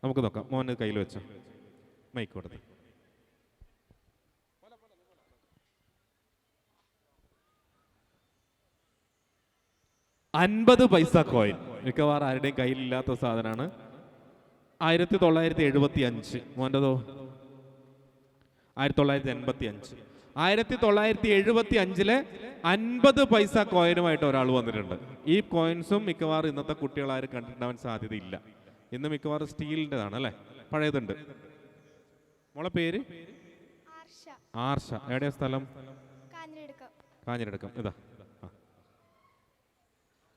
നമുക്ക് നോക്കാം. മോന് കയ്യിൽ വെച്ചോ, മൈക്ക് കൊടുത്ത്. $50 പൈസ കോയിൻ മിക്കവാറും ആരുടെയും കയ്യിലില്ലാത്ത സാധനമാണ്. 1975. മോൻ്റെതോ 1985. 1975 $50 പൈസ കോയിനുമായിട്ട് ഒരാൾ വന്നിട്ടുണ്ട്. ഈ കോയിൻസും മിക്കവാറും ഇന്നത്തെ കുട്ടികളാരും കണ്ടിട്ടുണ്ടാവാൻ സാധ്യതയില്ല. ഇന്ന് മിക്കവാറും സ്റ്റീലിൻ്റെതാണ് അല്ലേ, പഴയതുണ്ട്. മോളെ പേര് ആർഷ. എവിടെയാ സ്ഥലം? കാഞ്ഞിരടുക്കം.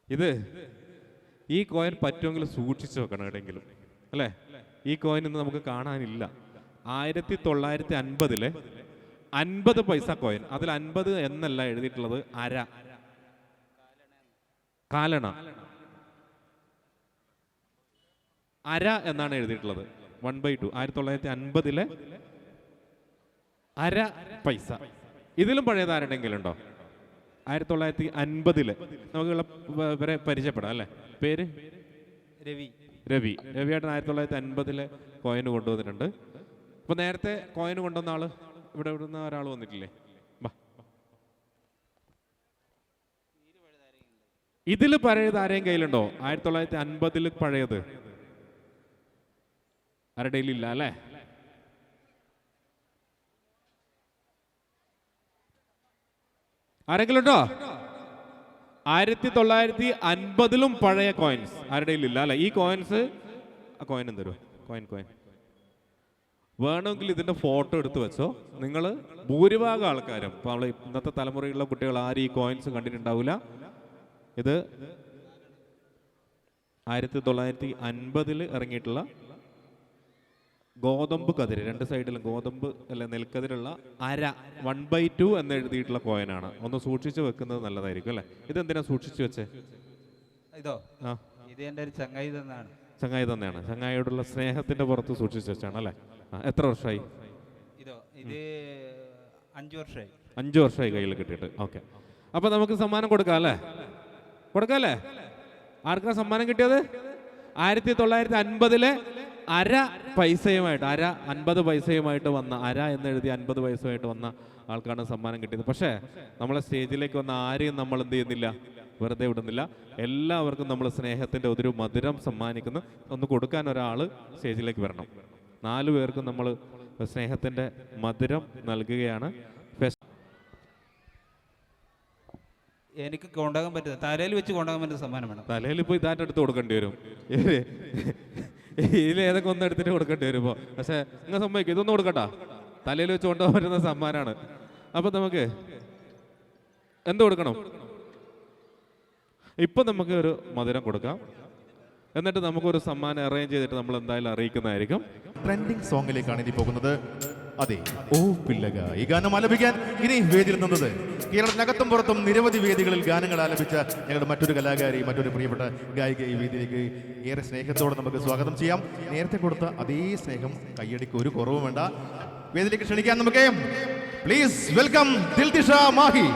ഇത് ഈ കോയിൻ പറ്റുമെങ്കിൽ സൂക്ഷിച്ചു വെക്കണം എവിടെയെങ്കിലും അല്ലേ. ഈ കോയിൻ ഇന്ന് നമുക്ക് കാണാനില്ല. 1950 $50 പൈസ കോയിൻ. അതിൽ 50 എന്നല്ല എഴുതിയിട്ടുള്ളത്, അര, കാലണ, അര എന്നാണ് എഴുതിയിട്ടുള്ളത്. 1/2. 1950 അര പൈസ. ഇതിലും പഴയത് ആരുടെങ്കിലും ഉണ്ടോ? 1950 നമുക്ക് ഇവരെ പരിചയപ്പെടാം അല്ലേ. പേര് രവിയേട്ടൻ 1950 കോയിന് കൊണ്ടുവന്നിട്ടുണ്ട്. അപ്പൊ നേരത്തെ കോയിന് കൊണ്ടുവന്ന ആള് ഇവിടുന്ന് ഒരാൾ വന്നിട്ടില്ലേ? ഇതില് പഴയത് ആരെയും കയ്യിലുണ്ടോ? 1950 പഴയത് ആരുടെ ഇല്ല അല്ലേ? ആരെങ്കിലും ഉണ്ടോ? 1950 പഴയ കോയിൻസ് ആരുടെ ഇല്ല അല്ലെ. ഈ കോയിൻസ്, കോയിൻ തരുമോ? കോയിൻ വേണമെങ്കിൽ ഇതിന്റെ ഫോട്ടോ എടുത്ത് വെച്ചോ. നിങ്ങൾ ഭൂരിഭാഗം ആൾക്കാരും, ഇപ്പൊ നമ്മളെ ഇന്നത്തെ തലമുറയിലുള്ള കുട്ടികൾ ആരും ഈ കോയിൻസ് കണ്ടിട്ടുണ്ടാവില്ല. ഇത് 1950 ഇറങ്ങിയിട്ടുള്ള ഗോതമ്പ് കതിര്, രണ്ട് സൈഡിലും ഗോതമ്പ് അല്ല നെൽക്കതിരുള്ള അര, 1/2 എന്ന് എഴുതിയിട്ടുള്ള കോയിനാണ്. ഒന്ന് സൂക്ഷിച്ചു വെക്കുന്നത് നല്ലതായിരിക്കും അല്ലെ. ഇതെന്തിനാ സൂക്ഷിച്ചു വെച്ചേ? ഇതോ ഇത് എൻ്റെ ഒരു ചങ്ങായി തന്നെയാണ്. ചങ്ങായിയോടുള്ള സ്നേഹത്തിന്റെ പുറത്ത് സൂക്ഷിച്ചു വെച്ചാണ് അല്ലെ. എത്ര വർഷമായി? ഇതോ ഇത് 5 വർഷമായി. 5 വർഷമായി കയ്യിൽ കിട്ടിയിട്ട്. ഓക്കെ, അപ്പൊ നമുക്ക് സമ്മാനം കൊടുക്കാം അല്ലേ. ആർക്കാ സമ്മാനം കിട്ടിയത്? 1950 അര പൈസയുമായിട്ട്, അര 50 പൈസയുമായിട്ട് വന്ന, അര എന്നെഴുതി 50 പൈസയുമായിട്ട് വന്ന ആൾക്കാണ് സമ്മാനം കിട്ടിയത്. പക്ഷേ നമ്മളെ സ്റ്റേജിലേക്ക് വന്ന ആരെയും നമ്മൾ എന്ത് ചെയ്യുന്നില്ല, വെറുതെ വിടുന്നില്ല. എല്ലാവർക്കും നമ്മൾ സ്നേഹത്തിന്റെ ഒരു മധുരം സമ്മാനിക്കുന്നു. ഒന്ന് കൊടുക്കാൻ ഒരാൾ സ്റ്റേജിലേക്ക് വരണം. 4 പേർക്കും നമ്മൾ സ്നേഹത്തിന്റെ മധുരം നൽകുകയാണ്. എനിക്ക് കൊണ്ടാകാൻ പറ്റുന്നത്, തലയിൽ വെച്ച് കൊണ്ടാകാൻ പറ്റുന്ന സമ്മാനം വേണം. തലയിൽ ഇപ്പോൾ ഇതായിട്ട് എടുത്ത് കൊടുക്കേണ്ടി വരും. ഇതിലേതൊക്കെ ഒന്ന് എടുത്തിട്ട് കൊടുക്കേണ്ടി വരുമ്പോ. പക്ഷെ നിങ്ങൾ സമ്മതിക്കും, ഇതൊന്നും കൊടുക്കട്ടാ, തലയിൽ വെച്ച് കൊണ്ടുപോകാൻ പറ്റുന്ന സമ്മാനമാണ്. അപ്പൊ നമുക്ക് എന്ത് കൊടുക്കണം? ഇപ്പൊ നമുക്ക് ഒരു മധുരം കൊടുക്കാം. എന്നിട്ട് നമുക്കൊരു സമ്മാനം അറേഞ്ച് ചെയ്തിട്ട് നമ്മൾ എന്തായാലും അറിയിക്കുന്നതായിരിക്കും. ട്രെൻഡിങ് സോങ്ങിലേക്കാണ് ഇനി പോകുന്നത്. അതെ, ഓ പിള്ളക. ഈ ഗാനം ആലപിക്കാൻ ഇനി വേദിയിൽ നിന്നത് കേരളത്തിനകത്തും പുറത്തും നിരവധി വേദികളിൽ ഗാനങ്ങൾ ആലപിച്ച ഞങ്ങളുടെ മറ്റൊരു കലാകാരി, മറ്റൊരു പ്രിയപ്പെട്ട ഗായിക ഈ വേദിയിലേക്ക് ഏറെ സ്നേഹത്തോടെ നമുക്ക് സ്വാഗതം ചെയ്യാം. നേരത്തെ കൊടുത്ത അതേ സ്നേഹം, കയ്യടിക്ക് ഒരു കുറവും വേണ്ട. വേദിയിലേക്ക് ക്ഷണിക്കാൻ നമുക്ക്. Please welcome Dilthisha Mahi.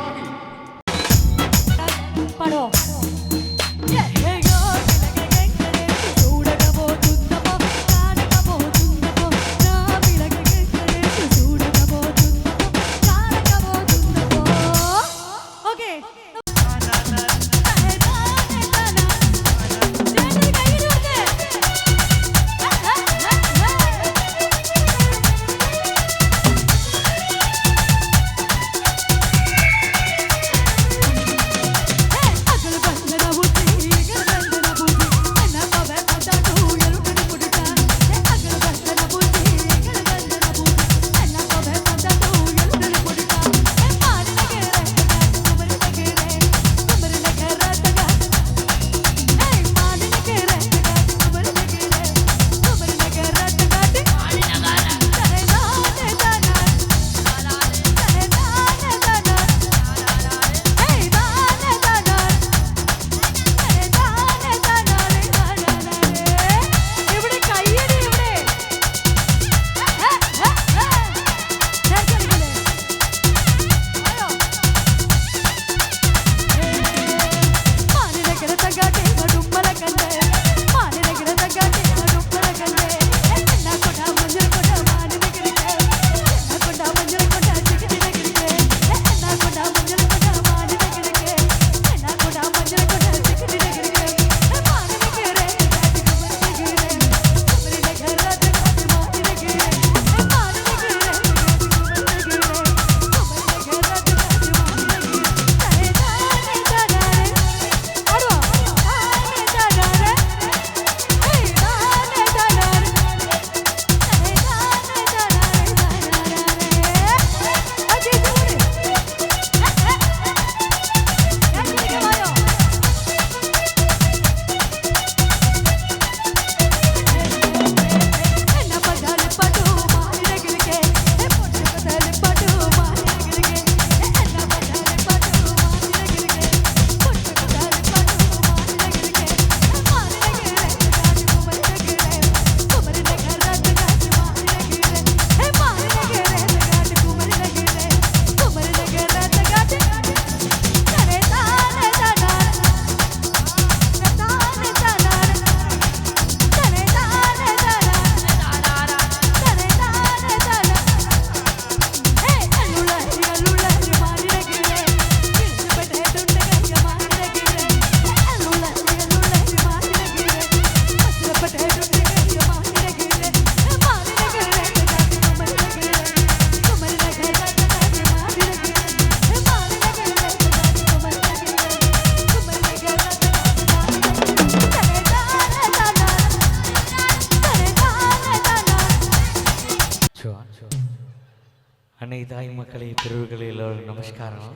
தாய் மக்களே, பெருவுகளே, எல்லோரும் நமஸ்காரம்.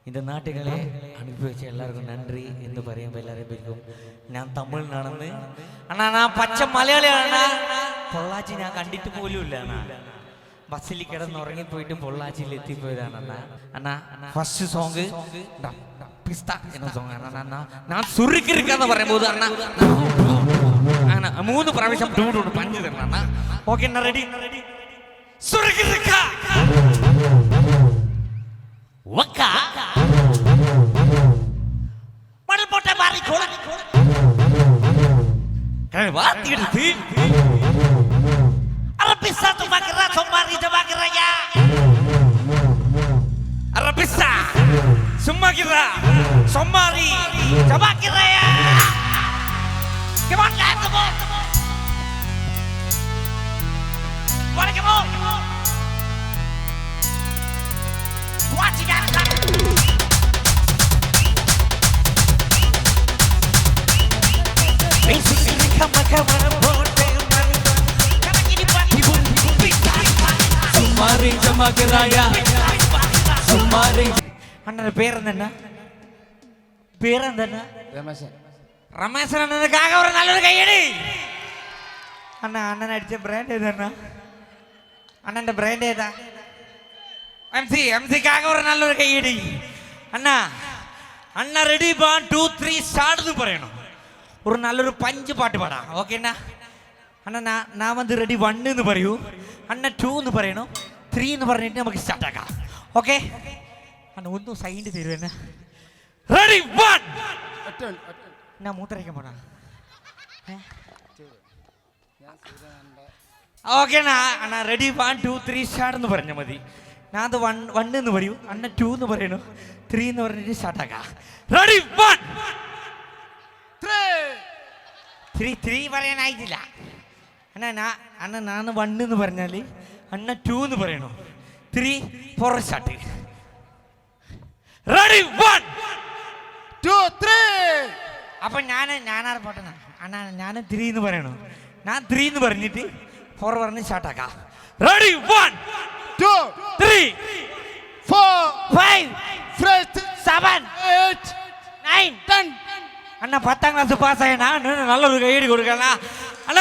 இந்த നാട്ടുകളെ അനുഭവിച്ച എല്ലാവർക്കും നന്ദി എന്ന് പറയുമ്പോൾ എല്ലാവരും ഞാൻ തമിഴിലാണെന്ന് അണ്ണാ, ഞാൻ പച്ച മലയാളിയാണ്. പൊള്ളാച്ചി ഞാൻ കണ്ടിട്ട് പോലും ഇല്ല അണ്ണാ. ബസ്സിൽ കിടന്നുറങ്ങിപ്പോയിട്ട് പൊള്ളാച്ചിയിൽ എത്തിപ്പോയതാണ് അണ്ണാ. അണ്ണാ ഫസ്റ്റ് സോങ് പിസ്ത എന്ന സോങ് ആണ് അണ്ണാ. ഞാൻ സുറുക്കിരിക്കാന്ന് പറയുമ്പോൾ അണ്ണാ 3 പ്രാവശ്യം പഞ്ച് തരണം അണ്ണാ. ഓക്കെ അണ്ണാ, റെഡി? സുറുക്കിരിക്ക വക്ക മണൽ പോട്ട മാറി വാത്തിയെടുത്ത് അറബിസ തുമാക്കറ സൊമാരി ജമാക്കറയ അറബിസ സുമാക്കിറ സൊമാരി ജമാക്കറയ. Come on, guys, come on. Come on. Watch it out. Basically, come on. Sumari Jamagaraya. Sumari. അണ്ണന്റെ പേരെന്താ? രമേശൻ അണ്ണനക്കാകെ ഒരു നല്ലൊരു കൈയടി. അണ്ണൻ അടിച്ച ബ്രാൻഡ് ഏതാ? അണ്ണന്റെ ബ്രാൻഡ് ഏതാ? എംസിക്കാകെ ഒരു നല്ലൊരു കൈയടി. അണ്ണ റെഡി 1 2 3 സ്റ്റാർട്ട് എന്ന് പറയണം. ഒരു നല്ലൊരു പഞ്ച് പാട്ട് പാടാം. ഓക്കെ അണ്ണ ഞാൻ വന്ന് റെഡി 1 എന്ന് പറയൂ, അണ്ണ 2 എന്ന് പറയണോ, 3 എന്ന് പറഞ്ഞിട്ട് നമുക്ക് സ്റ്റാർട്ട് ആക്കാം. ഓക്കെ അണ്ണ ഒന്നും സൈഡ് തരുവെന്ന. റെഡി 1. ഞാൻ മൂത്രയ്ക്കാൻ പോണ. ഓക്കെ അണ്ണ റെഡി 1 2 3 സ്റ്റാർട്ട് എന്ന് പറഞ്ഞാൽ മതി. ഞാൻ അത് 1 എന്ന് പറയൂ, അണ്ണ 2 എന്ന് പറയണു, 3 എന്ന് പറഞ്ഞിട്ട് സ്റ്റാർട്ട് ആക്കാം. റെഡി 1 3 പറയാനായിട്ടില്ല. അണ്ണ ഞാൻ 1 എന്ന് പറഞ്ഞാൽ അണ്ണ 2 എന്ന് പറയണു, 3 4 സ്റ്റാർട്ട്. റെഡി 1 2 3. അപ്പൊ ഞാനാണ് പോട്ടെ അണ്ണ. ഞാൻ 3 എന്ന് പറയണു, ഞാൻ 3 എന്ന് പറഞ്ഞിട്ട് 4 പറഞ്ഞ് സ്റ്റാർട്ട് ആക്കാം. റെഡി 1 2 3 4 5 6 7 8 9 10. അണ്ണ 10ാം ക്ലാസ് പാസ്സായ നല്ലൊരു കൈയടി കൊടുക്കണ അണ്ണ.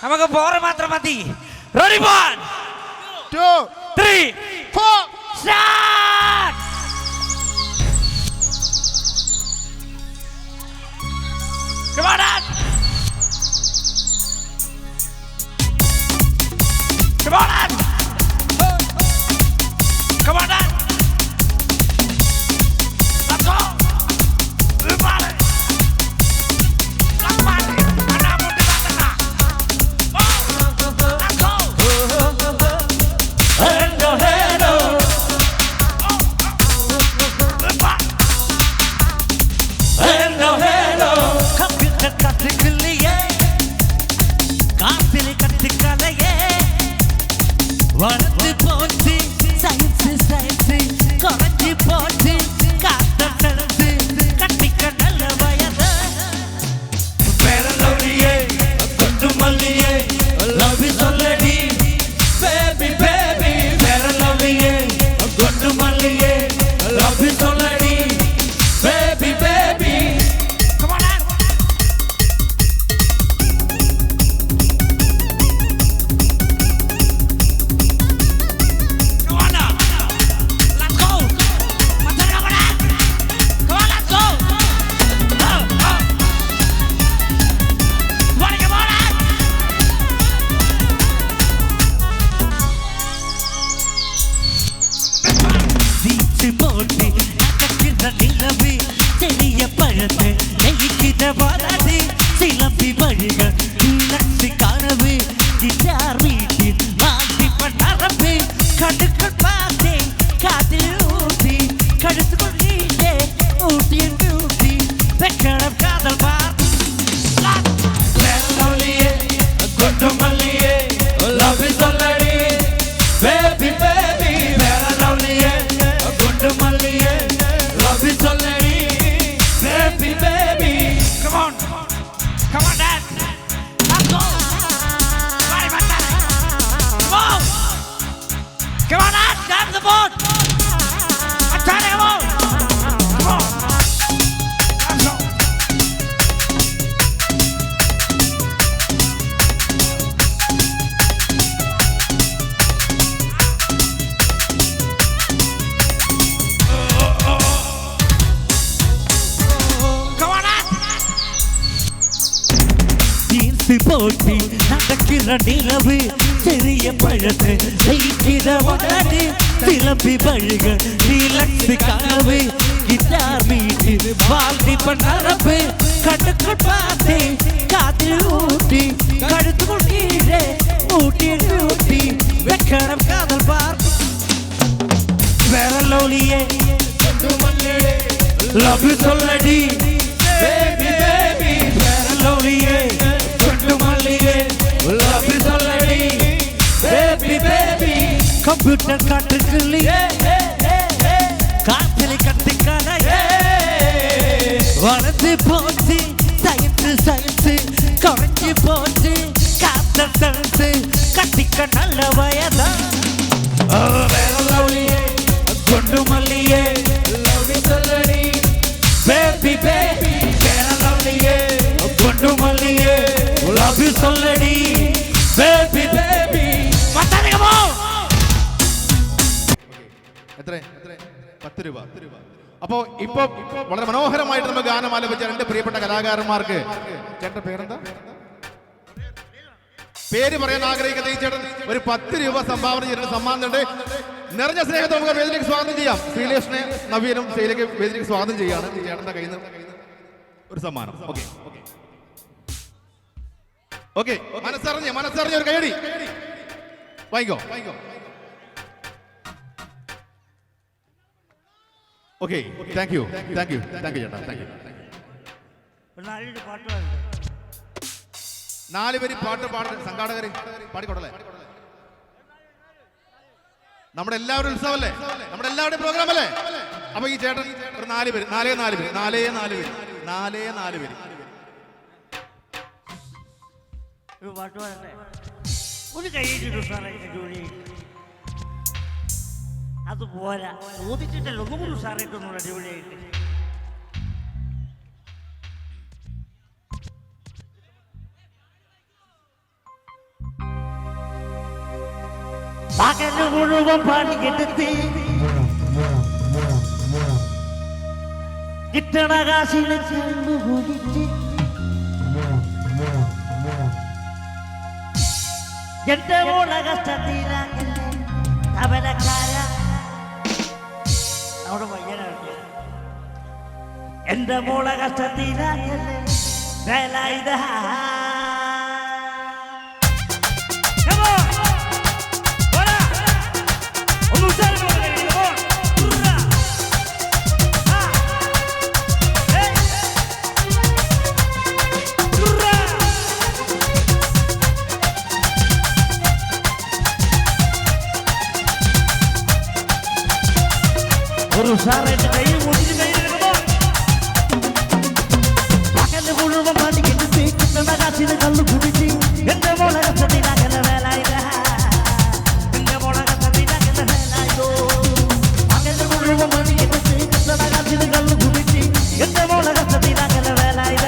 നമുക്ക് 4 മാത്രം മതി. Ready 1 2 3 4 start. Come on, Dad. Come on, Dad. Come on, Dad. Let's go. Everybody. Let's party. Anna mundi batana. Let's go. Hello, hello. Hello, hello. கத்துக்கலையே காத்திலே கத்துக்கலையே പൊത്തി പോട്ടി നടക്കിற നിലവ് ചെറിയ പഴത്ത് ഉടനെ തിളപ്പി പഴുകൾ റിലക്സ് കനവ് ഗിറ്റാർ വീട്ടിൽ വാൾത്തി പണറപ്പ് കടുക്കു പാത്തി കാതിൽ ഊട്ടി കഴുത്തുകൊണ്ടീരെ ഊട്ടി ഊട്ടി വെക്കണം കാതൽ പാർ വേറലോളിയെ ലവ് യു സോളടി baby baby വേറലോളിയെ കൊണ്ടുമല്ലിയെ love you സോളടി baby baby കമ്പ്യൂട്ടർ കാട്ടുകിളി കാറ്റിൽ കത്തിക്കാനായി വളർത്തി പോച്ച് സയൻസ് സയൻസ് കുറഞ്ഞു പോച്ച് കാത്ത സയൻസ് കത്തിക്ക നല്ല വയതാ വേറലോളിയെ കൊണ്ടുമല്ലിയെ love you സോളടി baby baby വേറലോളിയെ കൊണ്ടുമല്ലിയെ love you സോളടി baby baby മത്താനികമോ എത്ര 10 രൂപ. അപ്പോ ഇപ്പൊ വളരെ മനോഹരമായിട്ട് നമ്മൾ ഗാനം ആലപിച്ച രണ്ട് പ്രിയപ്പെട്ട കലാകാരന്മാർക്ക് ചേട്ടന്റെ പേരെന്താ? പേര് പറയാൻ ആഗ്രഹിക്കുന്ന ഈ ചേട്ടൻ ഒരു 10 രൂപ സംഭാവന ചെയ്തിട്ട് സമ്മാനമുണ്ട്. നിറഞ്ഞ സ്നേഹത്തെ നമുക്ക് വേദിയിലേക്ക് സ്വാഗതം ചെയ്യാം. ശ്രീലേഷനെ നവീനും ശൈലിക്ക് വേദിയിലേക്ക് സ്വാഗതം ചെയ്യാണ്. ഈ ചേട്ടന്റെ കയ്യിൽ നിന്ന് ഒരു സമ്മാനം. ഓക്കെ ഓക്കെ മനസ്സറിഞ്ഞ ഒരു കൈയടി വാങ്ങിക്കോ. ഓക്കെ താങ്ക് യു ചേട്ടാ, താങ്ക് യു. 4 പേര് പാട്ട് പാടുന്ന സംഘാടകര് പാടിക്കൊടല്ലേ? നമ്മുടെ എല്ലാവരും ഉത്സവമല്ലേ, നമ്മുടെ എല്ലാവരുടെയും പ്രോഗ്രാം അല്ലേ? അപ്പൊ ഈ ചേട്ടൻ ഒരു 4 പേര്, 4 പേര് ഒരു പാട്ട് പാടല്ലേ? ഒരു കൈയ്യിട്ടു സാറേ ജോലി അത് പോരാ, ചോദിച്ചിട്ടല്ലോ ഒന്നുകൂടി സാറായിട്ടൊന്നുകൂടെ അടിപൊളിയായിട്ട്. പകല് മുഴുവൻ പണിയെടുത്ത് കിട്ടണ കാശിന് ചെന്ന് കുടിച്ച് എന്റെ മോളെ കഷ്ടത്തിലാകല്ലേ അവനക്കാര അവിടെ പയ്യനാണ്. എന്റെ മോളെ കഷ്ടത്തിലാകല്ലേ വേല ഇതാ ഒരു സാറേറ്റ് കൈ മുടിച്ച് കൈ പകല് മുഴുവൻ പണിക്കെടുത്ത് കിട്ടണ കാശിന് കള്ളു കുടിച്ച് എന്റെ മോളെ കഷ്ടത്തിലാകല വേലായിര എന്റെ മോളെ കഷ്ടത്തിലാകല വേലായിരോ പകല് മുഴുവൻ പണിക്കെടുത്ത് കിട്ടണ കാശിന് കള്ളു കുടിച്ച് എന്റെ മോളെ കഷ്ടത്തിലാകല വേലായിര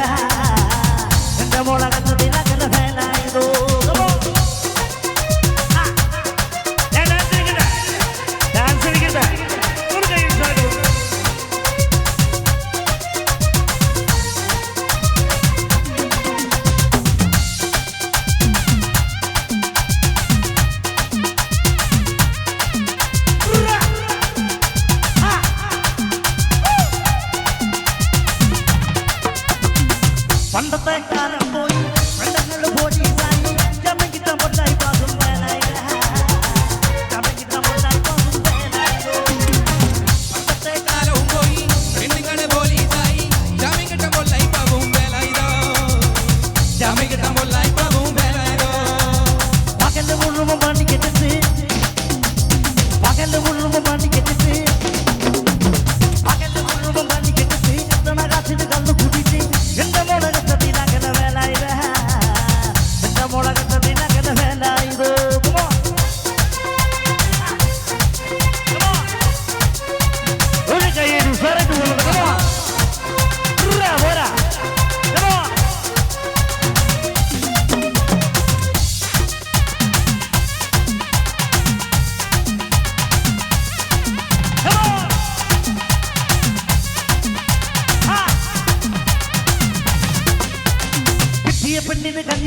എന്റെ മോളെ കഷ്ടത്തിലാകല വേലായിരോ ഡാൻസ് കളിക്കട്ടെ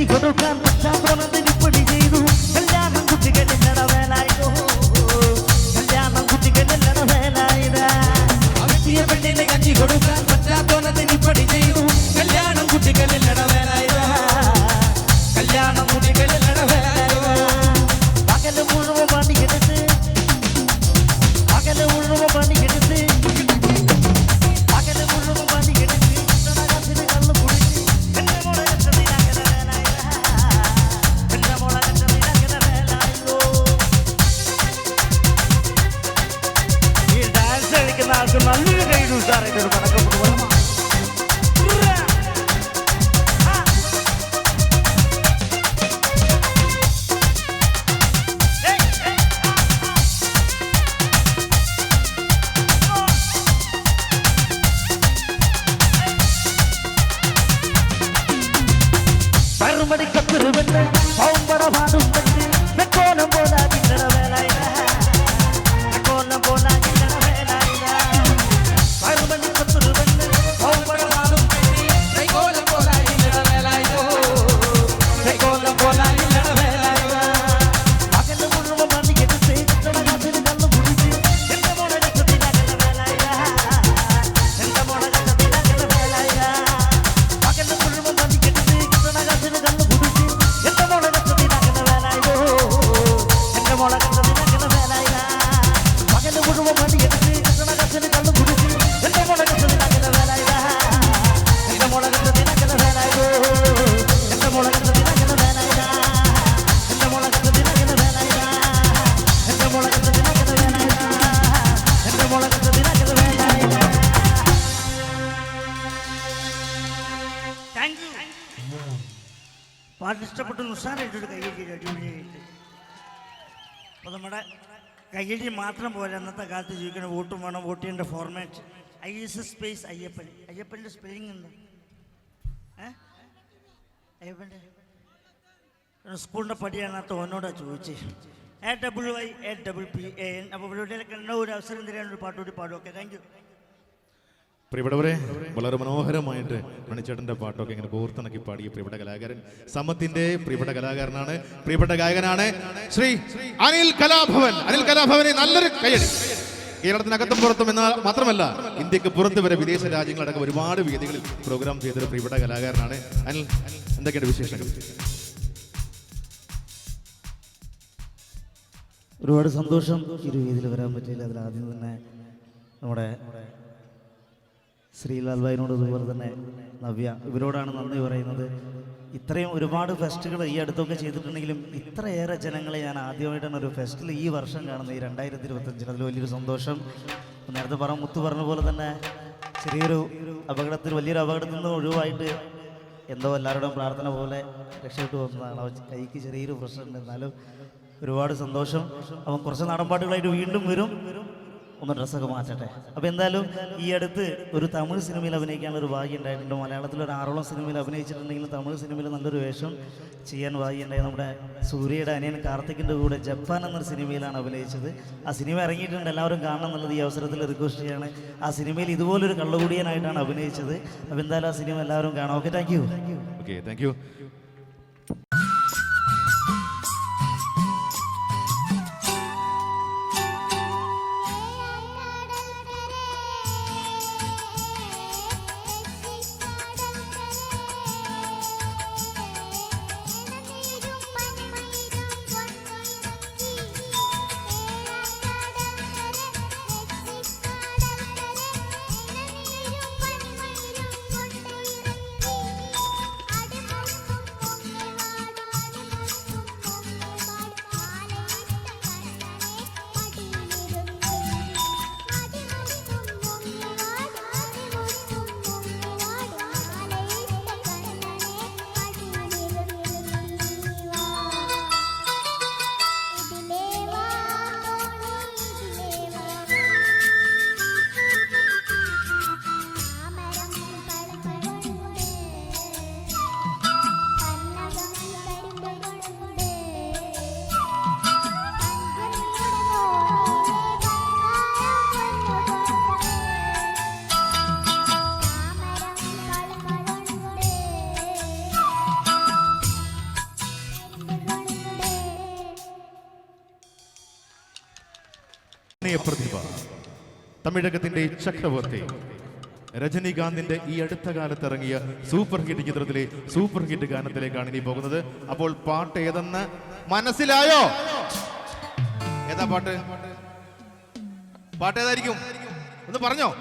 കൊടുക്കാൻ പറ്റാത്തവനതിനിപ്പടി ചെയ്തു കല്യാണം കുട്ടികളില്ലട വേലായിട്ടോ കല്യാണം കുട്ടികളില്ലട വേലായിടാ അവറ്റിയ പെണ്ണിനെ കഞ്ഞി കൊടുക്കാൻ പറ്റാത്തോനതിനിപ്പടി ചെയ്തു കല്യാണം കുട്ടികളില്ലട വേലായിടാ കല്യാണം കുട്ടികളില്ലട വേലായിടാ പകല് മുഴുവൻ പണിയെടുത്ത് പകല് മുഴുവൻ പണിയെടുത്ത് പകല് മുഴുവൻ പണിയെടുത്ത് കണ്ണടകത്തിന് കള്ളു കുടിച്ച് എന്റെ മോളെ കെട്ടതിനകര വേലായിടാ എന്റെ മോളെ കെട്ടതിനകര വേലായിടോ ഈ ഡാൻസ് കളിക്കുന്ന ആൾക്ക് നല്ലൊരു കൈ സാറായിട്ട് ഒരു പടക്കം കൊണ്ടുപോകണം മറുപടിക്കത്തൊരു പെണ്ണ് സൗമ്പട പാടുണ്ടെങ്കിൽ വെക്കോലം പോലാ ചില്ലറ വേലായിട വെക്കോലം പോലാ ചില്ലറ വേലായിട മറുപടിക്കത്തൊരു പെണ്ണ് സൗമ്പട പാടുണ്ടെങ്കിൽ കൈകോലം പോലാ ഇല്ലട വേലായിടോ കൈകോലം പോലാ ഇല്ലട വേലായിട പകല് മുഴുവൻ പണിയെടുത്ത് കച്ചവടക്കാത്തിന് കള്ളു കുടിച്ച് എന്റെ മോളെ രക്ഷത്തിനകല വേലായിട എന്റെ മോളെ രക്ഷത്തിനകല വേലായിട പകല് മുഴുവൻ പണിയെടുത്ത് കച്ചവടക്കാത്തിന് കള്ളു കുടിച്ച് എന്റെ മോളെ രക്ഷത്തിനകല വേലായിടോ എന്റെ മോളെ രക്ഷത്തിനകല വേലായിട പകല് മുഴുവൻ പണിയെടുത്ത് കച്ചവടക്കാത്തിന് കള്ളു കുടിച്ച് എന്റെ മോളെ രക്ഷത്തിനകല വേലായിട എന്റെ മോളെ രക്ഷത്തിനകല വേലായിടോ എന്റെ മോളെ രക്ഷത്തിനകല വേലായിട എന്റെ മോളെ രക്ഷത്തിനകല വേലായിട എന്റെ മോളെ രക്ഷത്തിനകല വേലായിട എന്റെ മോളെ രക്ഷത്തിനകല വേലായിട താങ്ക് യു പാട്ട് ഇഷ്ടപ്പെട്ടു ഉഷാറായിട്ടൊരു കയ്യടി അടിപൊളിയായിട്ട് അപ്പോൾ നമ്മുടെ കയ്യടി മാത്രം പോലെ അന്നത്തെ കാലത്ത് ജീവിക്കണം വോട്ടും വേണം വോട്ട് ചെയ്യേണ്ട ഫോർമാറ്റ് IS സ്പേസ് അയ്യപ്പൻ അയ്യപ്പൻ്റെ സ്പെല്ലിംഗ് എന്താ അയ്യപ്പൻ്റെ സ്കൂളിൻ്റെ പടിയാണാത്ത ഓനോടാ ചോദിച്ചേ AWYAPPAN അപ്പോൾ ഇവിടെ കണ്ട ഒരു അവസരം തരാൻ ഒരു പാട്ടുകൂടി പാടും ഓക്കെ താങ്ക് യു പ്രിയപ്പെട്ടവരെ വളരെ മനോഹരമായിട്ട് മണിച്ചേട്ടൻ്റെ പാട്ടൊക്കെ ഇങ്ങനെ കോർത്തിണക്കി പാടിയ പ്രിയപ്പെട്ട കലാകാരൻ സമത്തിന്റെ പ്രിയപ്പെട്ട കലാകാരനാണ് പ്രിയപ്പെട്ട ഗായകനാണ് ശ്രീ അനിൽ കലാഭവൻ. അനിൽ കലാഭവനെ നല്ലൊരു കയ്യടി. കേരളത്തിനകത്തും പുറത്തും എന്നാൽ മാത്രമല്ല ഇന്ത്യക്ക് പുറത്ത് വരെ വിദേശ രാജ്യങ്ങളടക്കം ഒരുപാട് വേദികളിൽ പ്രോഗ്രാം ചെയ്തൊരു പ്രിയപ്പെട്ട കലാകാരനാണ് അനിൽ. എന്തൊക്കെയാണ് വിശേഷങ്ങൾ? ഒരുപാട് സന്തോഷം ഈ ഒരു വേദിയിൽ വരാൻ പറ്റിയില്ല. അതിലാദ്യം തന്നെ നമ്മുടെ ശ്രീലാൽ ഭായിനോട് അതുപോലെ തന്നെ നവ്യ ഇവരോടാണ് നന്ദി പറയുന്നത്. ഇത്രയും ഒരുപാട് ഫെസ്റ്റുകൾ ഈ അടുത്തൊക്കെ ചെയ്തിട്ടുണ്ടെങ്കിലും ഇത്രയേറെ ജനങ്ങളെ ഞാൻ ആദ്യമായിട്ടാണ് ഒരു ഫെസ്റ്റിൽ ഈ വർഷം കാണുന്നത്, ഈ 2025. അതിൽ വലിയൊരു സന്തോഷം. നേരത്തെ മുത്തു പറഞ്ഞ പോലെ തന്നെ ചെറിയൊരു വലിയൊരു അപകടത്തിൽ നിന്ന് ഒഴിവായിട്ട് എന്തോ എല്ലാവരുടെയും പ്രാർത്ഥന പോലെ രക്ഷപ്പെട്ടു വന്നതാണ്. കൈക്ക് ചെറിയൊരു പ്രശ്നമുണ്ട്, എന്നാലും ഒരുപാട് സന്തോഷം. അവൻ കുറച്ച് നാടൻപാട്ടുകളായിട്ട് വീണ്ടും വരും. ഒന്ന് ഡ്രസ്സൊക്കെ മാറ്റട്ടെ. അപ്പോൾ എന്തായാലും ഈ അടുത്ത് ഒരു തമിഴ് സിനിമയിൽ അഭിനയിക്കാനുള്ള ഒരു ഭാഗ്യം ഉണ്ടായിട്ടുണ്ട്. മലയാളത്തിൽ ഒരു 6ഓളം സിനിമയിൽ അഭിനയിച്ചിട്ടുണ്ടെങ്കിലും തമിഴ് സിനിമയിൽ നല്ലൊരു വേഷം ചെയ്യാൻ ഭാഗ്യം ഉണ്ടായി. നമ്മുടെ സൂര്യയുടെ അനിയൻ കാർത്തിക്കിൻ്റെ കൂടെ ജപ്പാൻ എന്നൊരു സിനിമയിലാണ് അഭിനയിച്ചത്. ആ സിനിമ ഇറങ്ങിയിട്ടുണ്ട്, എല്ലാവരും കാണണം എന്നുള്ളത് ഈ അവസരത്തിൽ റിക്വസ്റ്റ് ചെയ്യാണ്. ആ സിനിമയിൽ ഇതുപോലൊരു കള്ളുകുടിയനായിട്ടാണ് അഭിനയിച്ചത്. അപ്പോൾ എന്തായാലും ആ സിനിമ എല്ലാവരും കാണാം. Okay, thank U. Okay, thank U. അഭിനയ പ്രതിഭ, തമിഴകത്തിന്റെ ചക്രവർത്തി രജനീകാന്തിന്റെ ഈ അടുത്ത കാലത്ത് ഇറങ്ങിയ സൂപ്പർ ഹിറ്റ് ചിത്രത്തിലെ സൂപ്പർ ഹിറ്റ് ഗാനത്തിലേക്കാണ് ഇനി പോകുന്നത്. അപ്പോൾ പാട്ട് ഏതെന്ന് മനസ്സിലായോ? ഏതാ പാട്ട്? പാട്ട് ഏതായിരിക്കും ഒന്ന് പറഞ്ഞോ.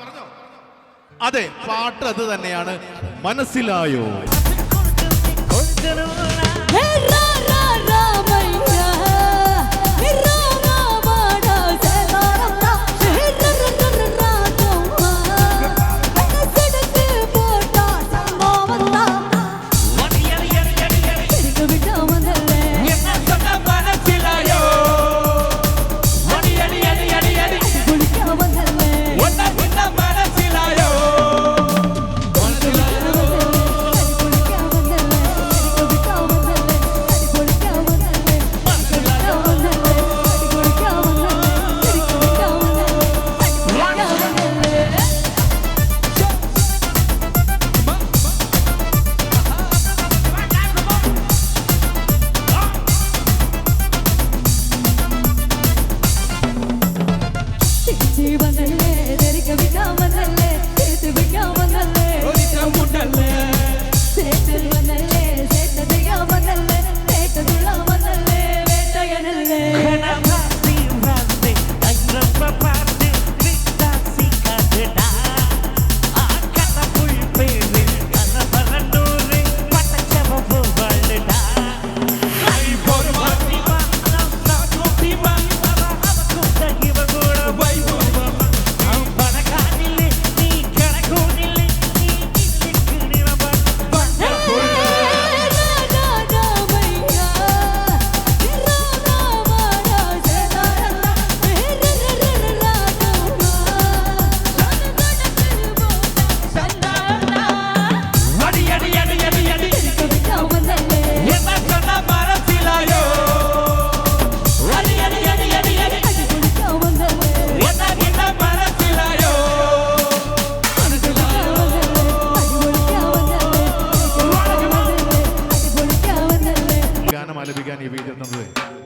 അതെ, പാട്ട് അത് തന്നെയാണ്. മനസ്സിലായോ?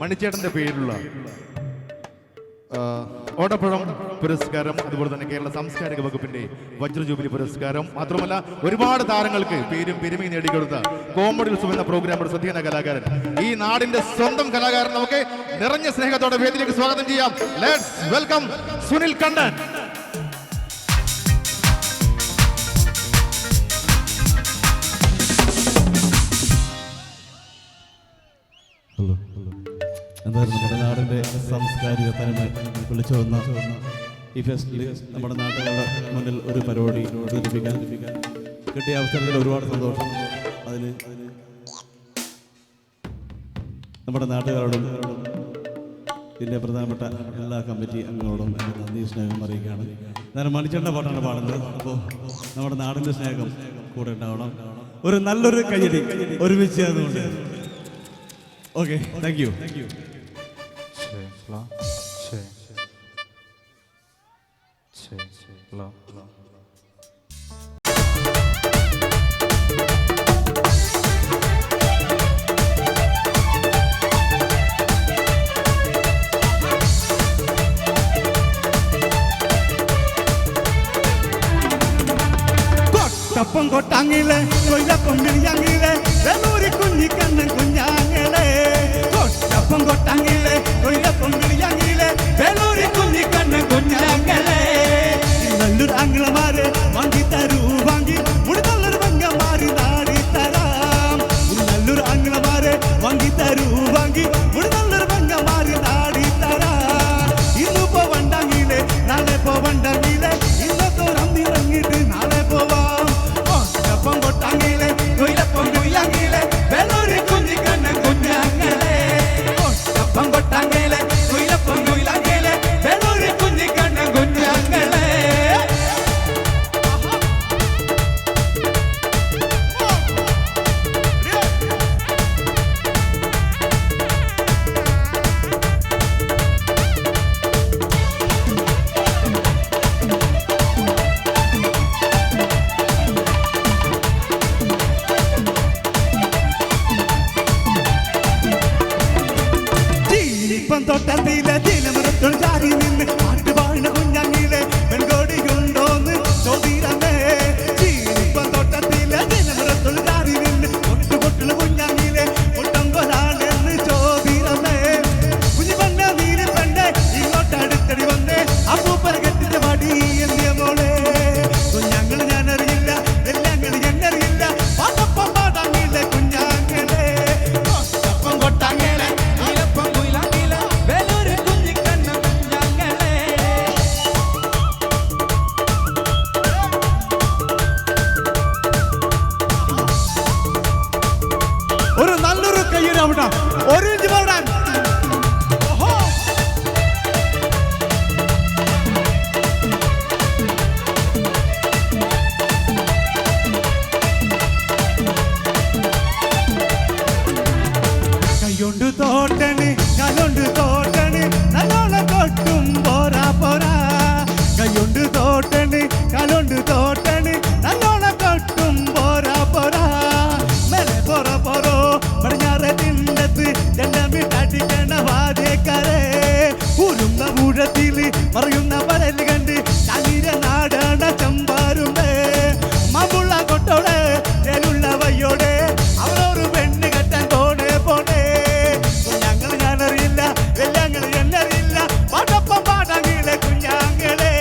മണിച്ചേട്ടന്റെ പേരിലുള്ള ഓടപ്പഴം പുരസ്കാരം, അതുപോലെ തന്നെ കേരള സാംസ്കാരിക വകുപ്പിന്റെ വജ്രജൂബിലി പുരസ്കാരം, മാത്രമല്ല ഒരുപാട് താരങ്ങൾക്ക് പേരും പെരുമയും നേടിക്കൊടുത്ത കോമഡി ഉത്സവം എന്ന പ്രോഗ്രാമിന്റെ ശ്രദ്ധേയ കലാകാരൻ, ഈ നാടിന്റെ സ്വന്തം കലാകാരൻ, നമുക്ക് നിറഞ്ഞ സ്നേഹത്തോടെ വേദിയിലേക്ക് സ്വാഗതം ചെയ്യാം. Let's welcome Sunil Kannan. എന്തായാലും നമ്മുടെ നാടിൻ്റെ സാംസ്കാരിക തനിമ വിളിച്ചു വന്ന ഈ ഫെസ്റ്റിൽ നമ്മുടെ നാട്ടുകാരുടെ മുന്നിൽ ഒരു പരിപാടി അവതരിപ്പിക്കാൻ കിട്ടിയ അവസരത്തിൽ ഒരുപാട് സന്തോഷം. അതിന് നമ്മുടെ നാട്ടുകാരോടും ഇതിൻ്റെ പ്രധാനപ്പെട്ട എല്ലാ കമ്മിറ്റി അംഗങ്ങളോടും എൻ്റെ നന്ദി സ്നേഹം അറിയിക്കുകയാണ്. ഞാൻ മണിച്ചേട്ടൻ്റെ പാട്ടാണ് പാടുന്നത്. അപ്പോൾ നമ്മുടെ നാടിൻ്റെ സ്നേഹം കൂടെ ഉണ്ടാവണം. ഒരു നല്ലൊരു കയ്യടി ഒരുമിച്ച് അതുകൊണ്ട്. Okay, thank you. കൊട്ടപ്പം കൊട്ടാങ്ങിലെ കൊയിലപ്പം മിഴിയാങ്ങിലെ വെള്ളൂരി കുഞ്ഞിക്കണ്ണൻ കുഞ്ഞാങ്ങളെ. കൊട്ടപ്പം കൊട്ടാങ്ങിലെ കൊയിലപ്പം മിഴിയാങ്ങിലെ വെള്ളൂരി കുഞ്ഞിക്കണ്ണൻ കുഞ്ഞാങ്ങളെ. നല്ലൊരു ആംഗിളമാര് വാങ്ങി തരൂ, വാങ്ങി മുടി നല്ലൊരു വങ്കമാരി നാടി തരാം. നല്ലൊരു ആംഗിളമാര് വാങ്ങി തരൂ, വാങ്ങി മുടി നല്ലൊരു വങ്കമാരി നാടി തരാം. ഇന്ന് പോവണ്ടെങ്കിലേ നാളെ പോവണ്ടെങ്കിലേ ഇന്നത്തെ ഇറങ്ങിയിട്ട് നാളെ പോവാം. കൊട്ടപ്പം കൊട്ടാങ്ങിലെ കൊയിലപ്പം മിഴിയാങ്ങിലെ വെള്ളൂരി കുഞ്ഞിക്കണ്ണൻ കുഞ്ഞാങ്ങളെ. കൊട്ടപ്പം കൊട്ടാങ്ങിലെ കൊയിലപ്പം മിഴിയാങ്ങിലെ വെള്ളൂരി കുഞ്ഞിക്കണ്ണൻ കുഞ്ഞാങ്ങളെ. തൊട്ടത്തിലെ ദിനമരത്തൊഴിലാരി നിന്ന് ഒരു മിനിറ്റ് പോടാൻ. ഓഹോ കൈകൊണ്ട് തോട്ടണ് കാലുകൊണ്ട് തോട്ടണ് നല്ലോണം കൊട്ടും പോരാ പോരാ. കൈകൊണ്ട് തോട്ടണ് കാലുകൊണ്ട് തോട്ടണ് നല്ലോണം കൊട്ടും പോരാ പോരാ. മേലെ പൊറ പൊറോ പടിഞ്ഞാറെ തിണ്ടത്ത് ജണ്ടമിട്ടടിക്കണ വാദ്യക്കാരെ ഉരുന്ന മുഴത്തില് പറയുന്ന പരല് കണ്ട് തളിര നാടണ ചമ്പാരുണ്ട്. മമ്പുള്ള കൊട്ടോടെ തേനുള്ള വയ്യോടെ അവളൊരു പെണ്ണ് കെട്ടാൻ പോണേ പോണേ. കുഞ്ഞാങ്ങൾ ഞാനറിയില്ല വെല്ലാങ്ങൾ എന്നറിയില്ല പാട്ടപ്പം പാടാങ്കിലെ കുഞ്ഞാങ്ങളെ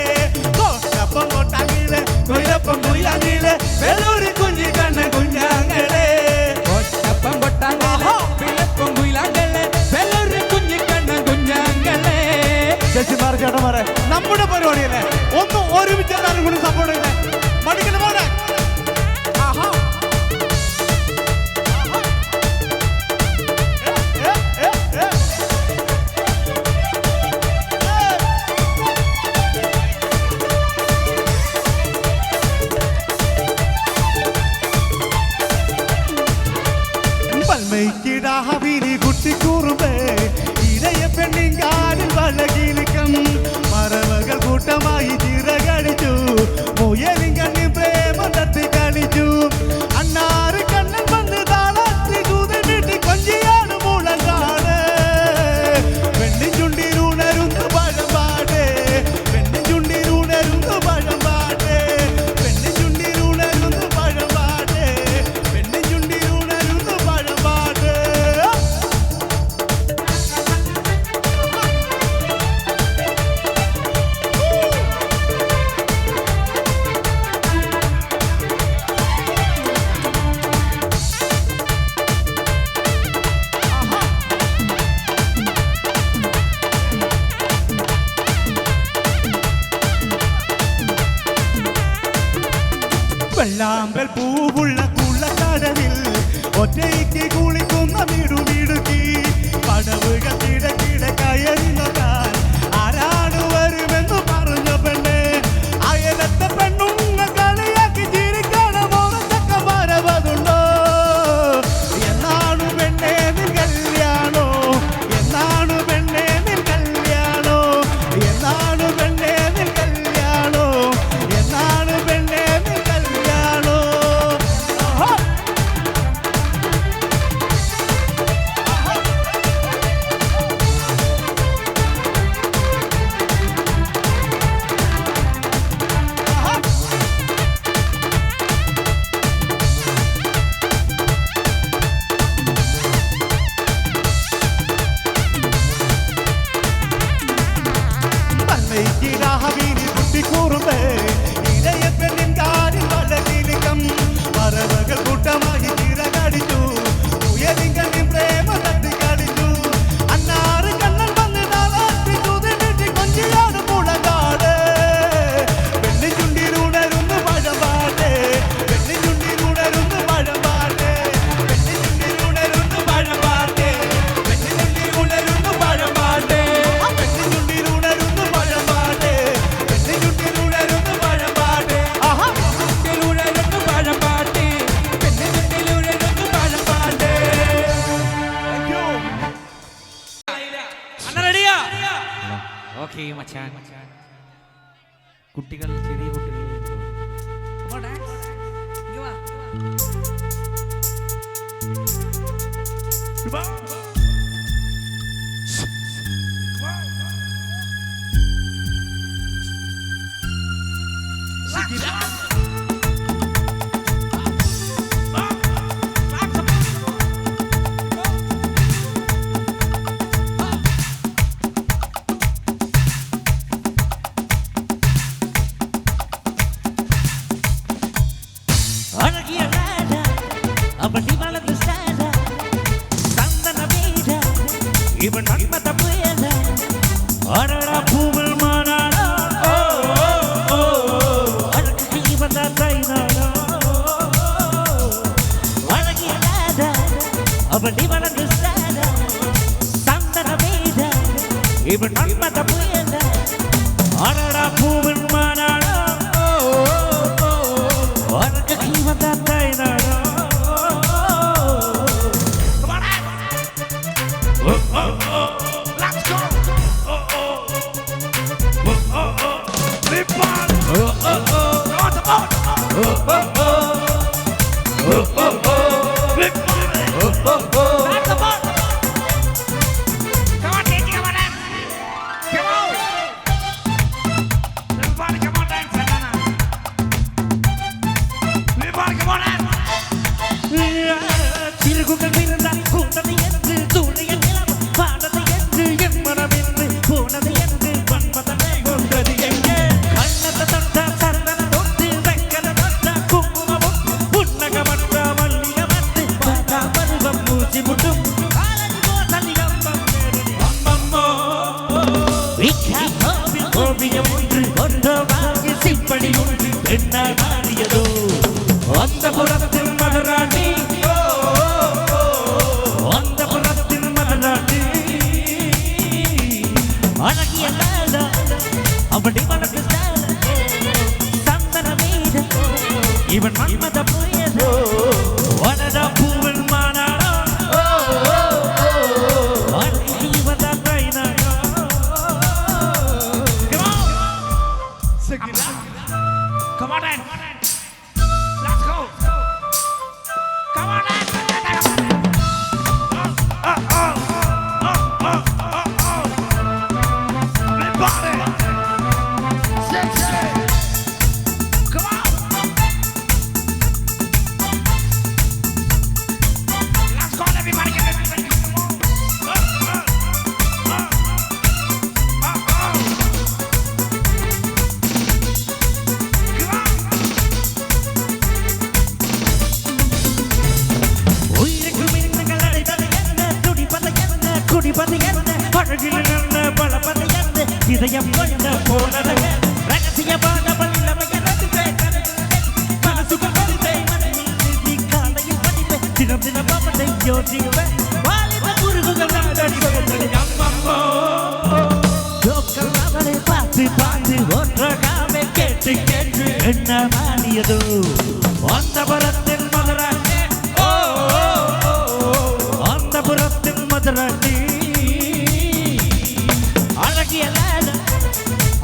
കോട്ടപ്പം കോട്ടാങ്കിലെ കൊയിലപ്പം കൊയിലാങ്കിലെ വെള്ളൂരി കുഞ്ഞി കണ്ണ കുഞ്ഞാങ്ങളെ ഒറ്റപ്പം കൊട്ടാങ്ങളെ വിളപ്പം കുയിലാങ്ങളെ വെള്ളൂരി കുഞ്ഞിക്കണ്ണൻ കുഞ്ഞാങ്ങളെ. ചേച്ചിമാർ ചേട്ടന്മാരെ നമ്മുടെ പരിപാടിയല്ലേ, ഒന്ന് ഒരുമിച്ച് എല്ലാവരും കൂടി സപ്പോർട്ട് ചെയ്തേ. മടിക്കല് പോടെ. പൽമൈക്കിടാവിനി കുട്ടിക്കൂറുമ്പേ ഇരയ പെണ്ണിങ്കാലിൽ വളകിലിക്കം മറവകൾ കൂട്ടമായി ചിറകടിച്ചു മുയലിൻ കണ്ണി പ്രേമം തട്ടി കളിച്ചു. അണ്ണാറ് കണ്ണൻ വന്ന് താളത്തി കൂതിട്ട് കൊഞ്ചിയാണ് മുളകാണ്. പെണ്ണിൻ ചുണ്ടിരുണരുന്നു പഴമ്പാട് പെണ്ണിൻ ചുണ്ടിരുണരുന്നു പഴമ്പാട് പെണ്ണിൻ ചുണ്ടിരുണരുന്നു പഴമ്പാട് പെണ്ണിൻ ചുണ്ടിരുണരുന്നു പഴമ്പാട്. വെള്ളാമ്പൽ പൂവുള്ള കുള്ളക്കടവിൽ ഒറ്റയ്ക്ക് കുളിക്കുന്ന മിടുമിടുക്കി പടവുകൾ കിടക്കിട കയറി നോക്കാൻ ആരാണ് വരുമെന്ന് പറഞ്ഞ പെണ്ണ്. അയലത്തെ പെണ്ണുങ്ങൾ കളിയാക്കി ചിരിക്കണമോ ചക്കമാരവതുണ്ടോ. എന്നാണ് പെണ്ണേ നിൻ കല്യാണോ എന്നാണ് പെണ്ണേ നിൻ കല്യാണോ എന്നാണ് പെണ്ണേ നിൻ കല്യാണോ എന്നാണ് പെണ്ണേ നിൻ കല്യാണോ. ആഹാ. പല്ലൈക്കിടാവിനി കുട്ടിക്കൂറുമ്പേ ഇരയ പെണ്ണിൻ കാലിൽ വളകിലിക്കം മറവകൾ കൂട്ടമായി ചിറകടിച്ചു മുയലിൻ കണ്ണി പ്രേമം തട്ടി കളിച്ചു. അന്നാറ് കണ്ണൻ വന്ന് താളത്തി കൂതിട്ട് കൊഞ്ചിയാണ് മുളകാട്. പെണ്ണിൻ ചുണ്ടിലുണരുന്നു പഴമ്പാട് പെണ്ണിൻ ചുണ്ടിലുണരുന്നു പഴമ്പാട് പെണ്ണിൻ ചുണ്ടിലുണരുന്നു പഴമ്പാട് പെണ്ണിൻ ചുണ്ടിലുണരുന്നു പഴമ്പാട് പെണ്ണിൻ ചുണ്ടിലുണരുന്നു പഴമ്പാട് പെണ്ണിൻ ചുണ്ടിലുണരുന്നു പഴമ്പാട്. ആഹാ. ചുണ്ടിലുഴലുന്നു പഴമ്പാട്ടി പെണ്ണിൻ ചുണ്ടിലുഴലുന്നു പഴമ്പാട്ടി. അണ്ണ റെഡിയാ? ഓക്കേ മച്ചാൻ. കുട്ടികൾ ചെറിയ കുട്ടികൾ அழகிய ராஜா அவளி வளர்ந்து சாரா சந்தன வீரா இவன் மன்மத புயலா அடடா பூவல் மாநாடா அழகு இவன் தான் தைனாடா அழகிய ராஜா அவளி வளர்ந்து சாரா இவன் மன்மத புயல அடடா பூவின் மாநாடோ உனக்கு கீவந்தான் தாய் நாடோ Let's go. Flipper. திருகுகள் பிறந்தால் கூட்டதை என்று சூரிய நிலம் பாடதை என்று என் மனம் என்று போனதை என்று பண்பதனை கொண்டது எங்கே கண்ணத்தை தொட்ட சரண தொட்டு வெக்கத தொட்ட குங்குமமும் புன்னகமற்ற மல்லிகமற்று பார்த்தா பருவம் மூச்சு முட்டும் காலடி போதலி அம்பம் அம்மம்மோ விக்காவில் ஓவியம் ஒன்று ஒன்றவாகி சிப்படி ஒன்று பெண்ணால் மாறியதோ அந்த புறத்தில் மலராண்டி அந்த புறத்தில் மலராண்டி அழகிய நாடா அப்படி மனது சந்தன மீத இவன் மன்மத புயலோ வனடா பூவன் மாநாடோ அழகி வந்தான் தாய் நாடோ Come on in. Let's go. Come on in. Everybody. Sexy. Come on. Let's go, everybody. Get ready. Come on. உயிருக்கு மின்னுங்கள் அடைப்பது என்ன துடிப்பது என்ன குடிப்பது என்ன அழகில் என்ன பழப்பது என்ன இதயம் கொண்ட போனது ரகசியமான வல்லமையது மனசுகள் பறிப்பை மனதில் நிதி காலையில் படிப்பை தினம் தினம் அவனை யோசிப்பேன் வாலிப குருகுகள் நாடடிவர்கள் அம்மம்மோ ஜோக்கர் அவளை பார்த்து பார்த்து ஒன்றாகாமே கேட்டு கேட்டு என்ன மாறியதோ அந்த பரத்தின் மதுராண்டி அந்த புறத்தின் மதுராண்டி அழகிய லால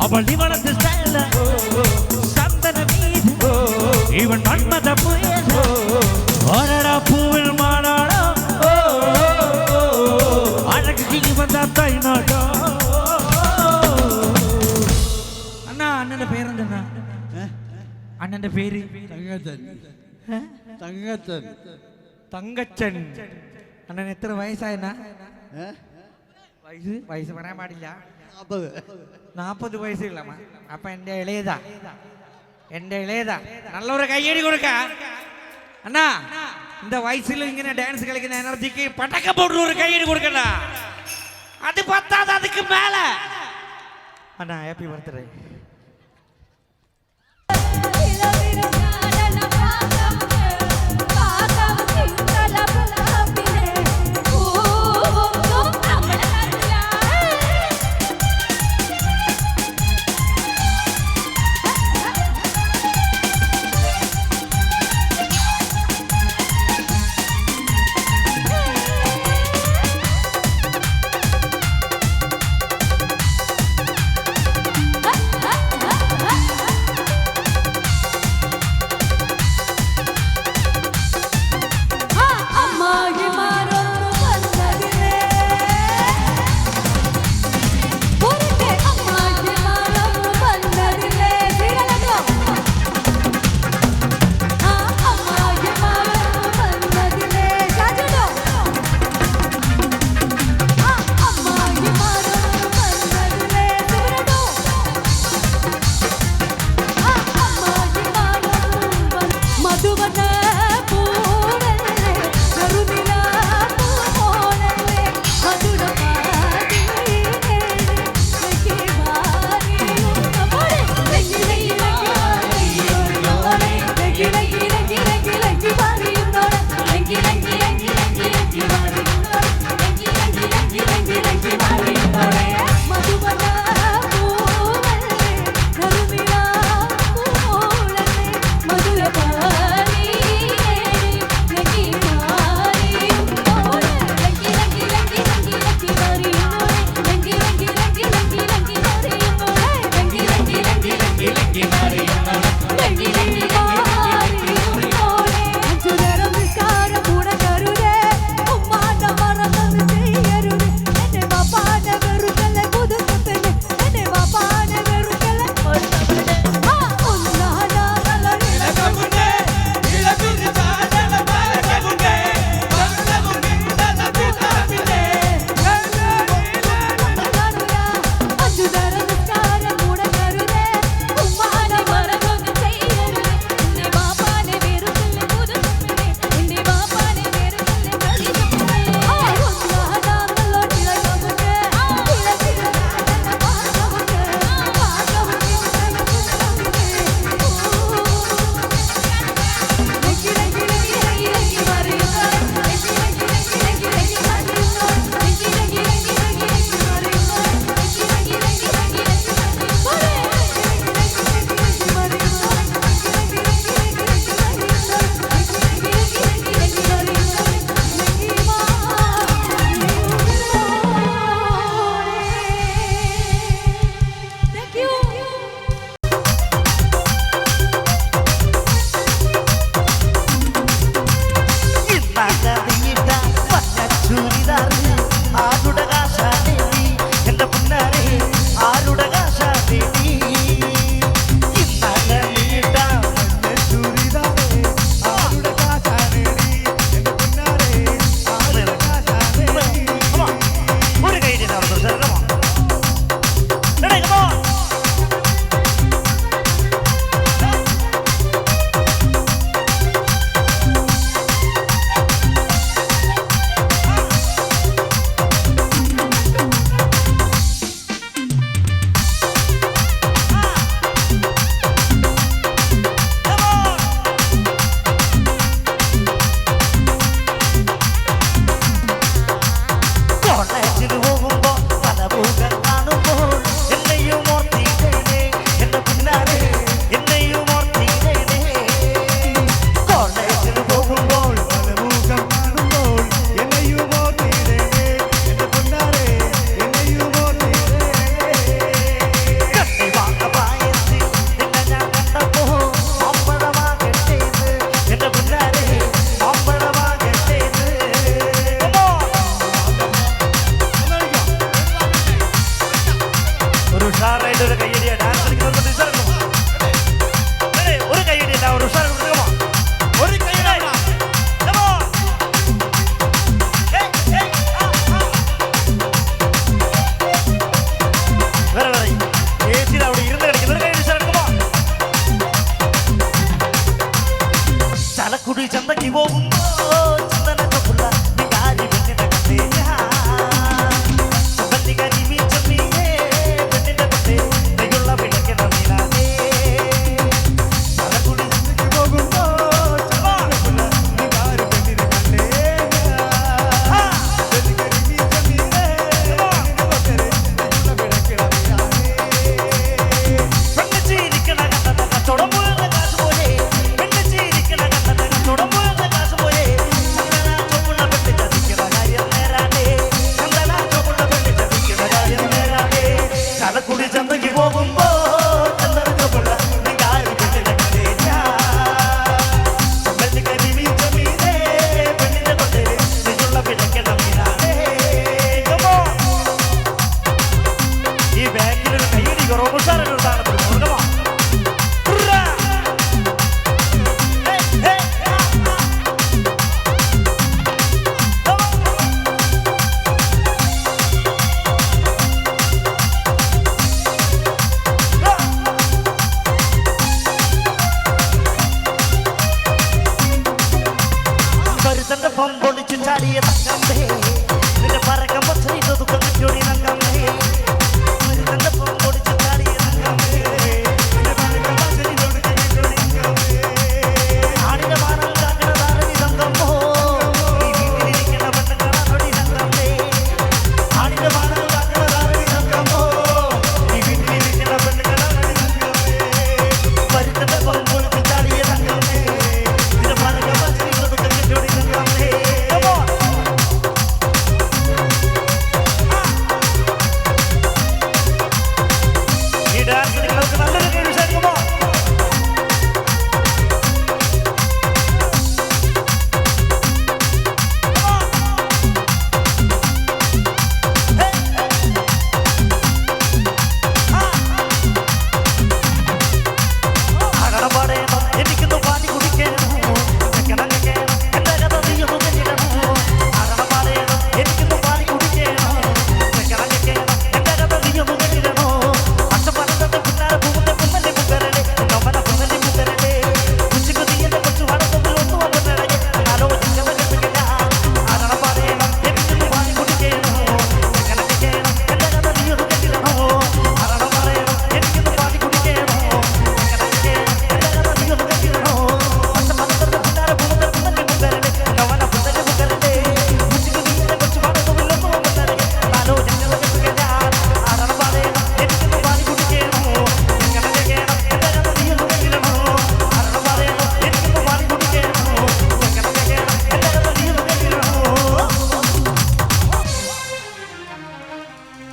அவள் இவனது ஸ்டைல சந்தன மீது இவன் மன்மத புயல ஒரடா பூவில் மாநாடோ அழகு வந்த தாய் நாடோ അണ്ണാ അണ്ണന്റെ പേരെന്താ അണ്ണന്റെ പേര് തങ്കച്ചൻ അണ്ണൻ എത്ര വയസ്സായെന്നാ വയസ്സ് പറയാൻ പാടില്ല 40 വയസ്സുള്ള അപ്പൊ എന്റെ ഇളയതാ നല്ലൊരു കയ്യടി കൊടുക്ക അണ്ണാ இந்த வயசுல இങ്ങനെ டான்ஸ் കളിക്കുന്ന எனர்ஜிக்கு பட்டக்க போட்டு ஒரு கையடி கொடுக்கണ്ട அது பத்தாது அதுக்கு மேல அண்ணா happy birthday Hey!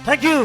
Thank you.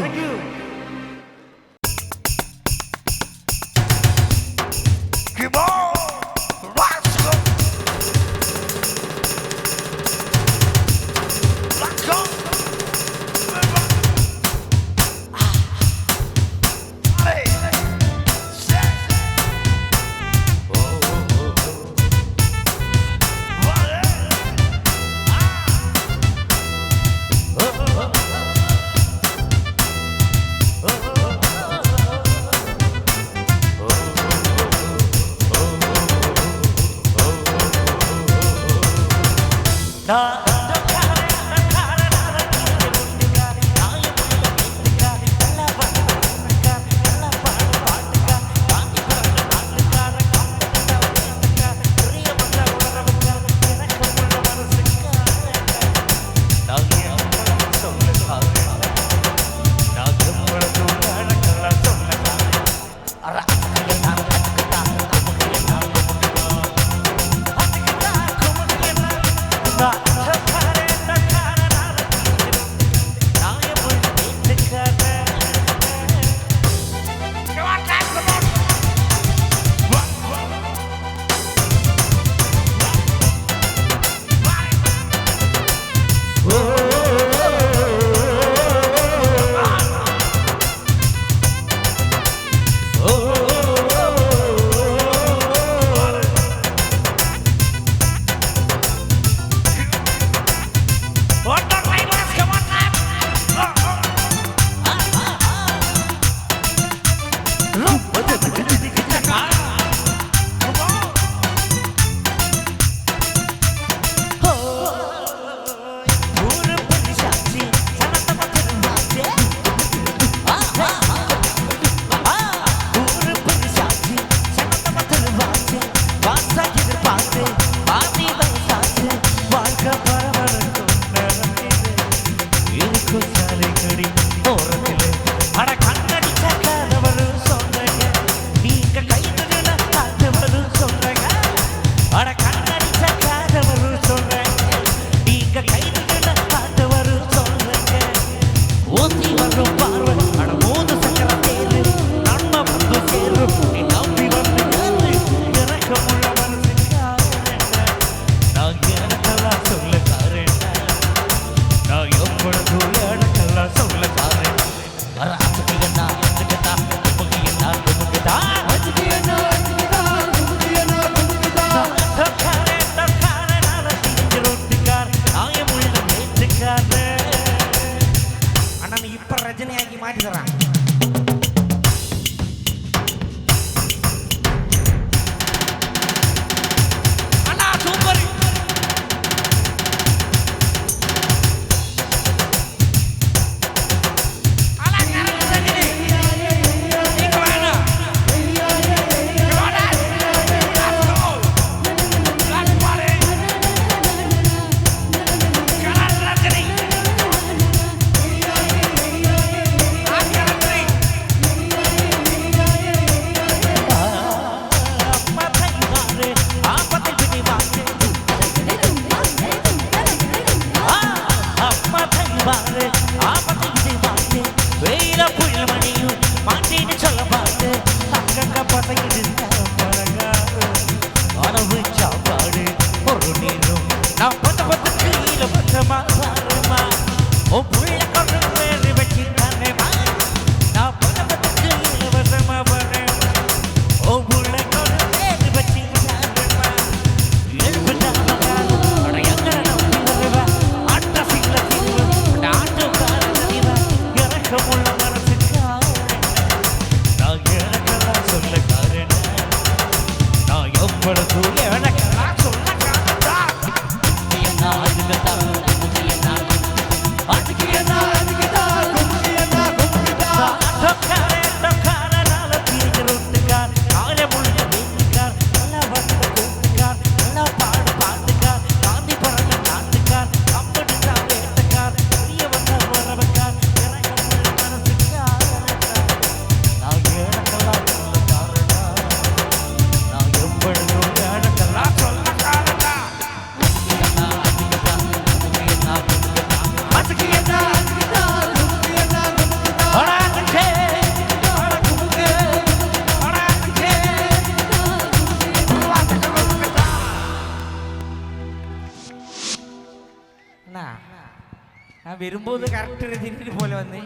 വരുമ്പോൾ കറക്റ്റ് രജനി പോലെ വന്ന്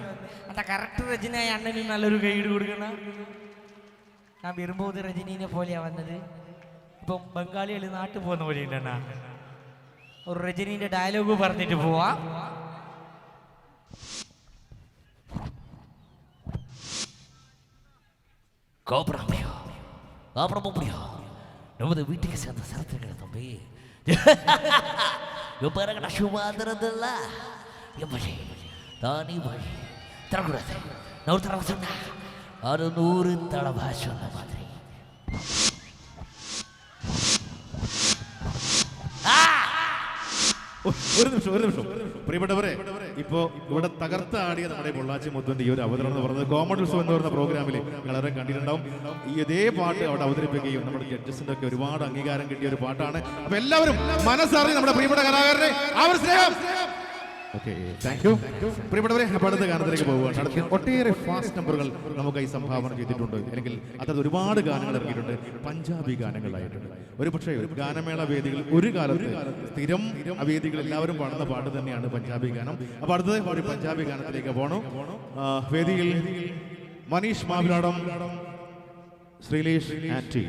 അതാ കറക്റ്റ് രജനിയായ അണ്ണന് നല്ലൊരു ഗൈഡ് കൊടുക്കണ. ഞാൻ വരുമ്പോൾ രജനീനെ പോലെയാ വന്നത്. ഇപ്പം ബംഗാളികൾ നാട്ടിൽ പോകുന്ന പോലെ ഉണ്ടണ്ണ. ഒരു രജനീന്റെ ഡയലോഗ് പറഞ്ഞിട്ട് പോവാ. நமது வீட்டுக்கு சேர்ந்த சரத்துக்கிற தம்பி பாருங்க சுபாதிரதில்ல எப்படி தானி வழி தரக்கூடாது. நான் ஒரு தடவை சொன்னேன், அது 100 தடவை சொன்ன மாதிரி. ഒരു നിമിഷം പ്രിയപ്പെട്ടവരെ, ഇപ്പോ ഇവിടെ തകർത്താടിയ നമ്മുടെ പൊള്ളാച്ചി മുത്തുവിന്റെ ഈ ഒരു അവതരണം എന്ന് പറയുന്നത് കോമഡി ഉത്സവം എന്ന് പറയുന്ന പ്രോഗ്രാമിൽ വളരെ കണ്ടിട്ടുണ്ടാവും. ഈ ഇതേ പാട്ട് അവിടെ അവതരിപ്പിക്കുകയും നമ്മുടെ ജഡ്ജസിന്റെ ഒക്കെ ഒരുപാട് അംഗീകാരം കിട്ടിയ ഒരു പാട്ടാണ്. അപ്പൊ എല്ലാവരും മനസ്സറിഞ്ഞ് നമ്മുടെ പ്രിയപ്പെട്ട കലാകാരനെ അവർ സ്നേഹം. ഓക്കെ, താങ്ക് യു പ്രിയപ്പെട്ടവരെ. അപ്പോൾ അടുത്ത ഗാനത്തിലേക്ക് പോവുകയാണ്. ഒട്ടേറെ ഫാസ്റ്റ് നമ്പറുകൾ നമുക്കായി സംഭാവന ചെയ്തിട്ടുണ്ട്, അല്ലെങ്കിൽ അത്തരത്തിൽ ഒരുപാട് ഗാനങ്ങൾ ഇറങ്ങിയിട്ടുണ്ട്, പഞ്ചാബി ഗാനങ്ങളായിട്ടുണ്ട്. ഒരുപക്ഷെ ഗാനമേള വേദികൾ ഒരു കാലത്ത് സ്ഥിരം വേദികൾ എല്ലാവരും പാടുന്ന പാട്ട് തന്നെയാണ് പഞ്ചാബി ഗാനം. അപ്പോൾ അടുത്തത് ഒരു പഞ്ചാബി ഗാനത്തിലേക്ക് പോകണം. വേദിയിൽ മനീഷ് മാവിലാടം, ശ്രീലേഷ് ആൻറ്റി.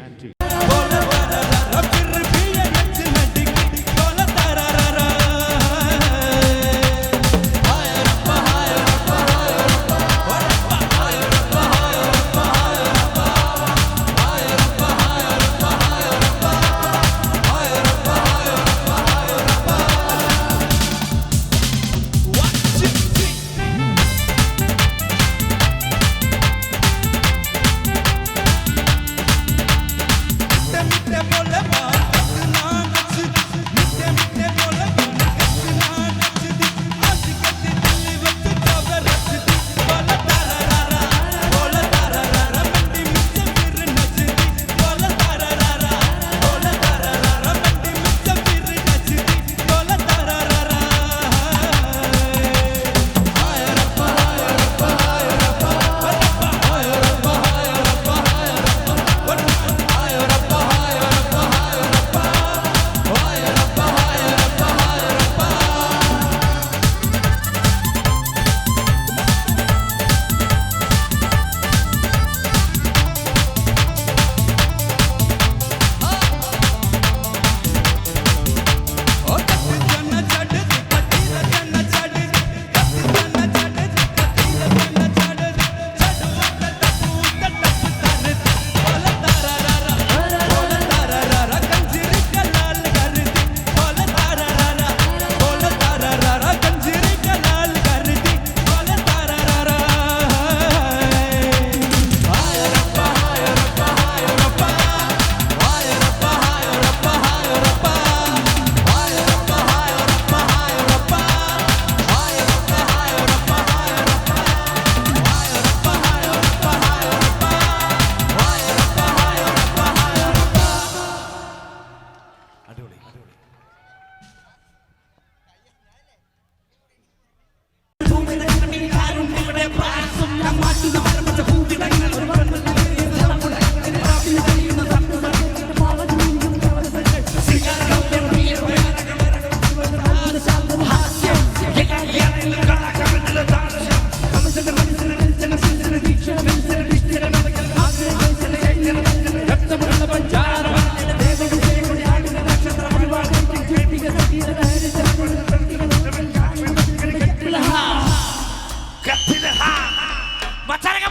മച്ചാനെ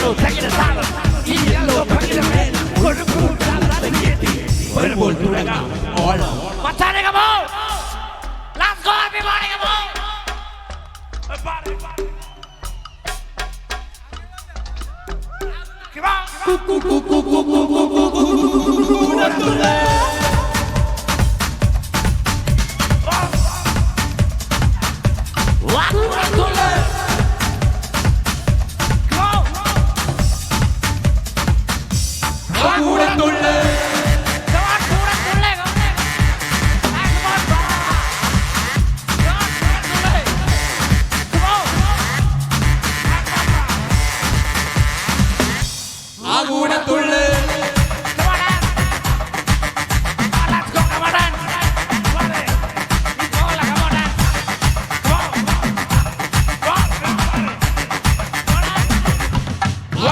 yellow, take it aside. ഈ yellow, പകിട മേൽ കൊഴുക്കൂട്ടാതെ കേട്ടി വരുമ്പോൾ തുടങ്ങാം ഓണം. മച്ചാനെ, come on. Let's go, everybody, come on.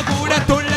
കൂടെ തുള്ള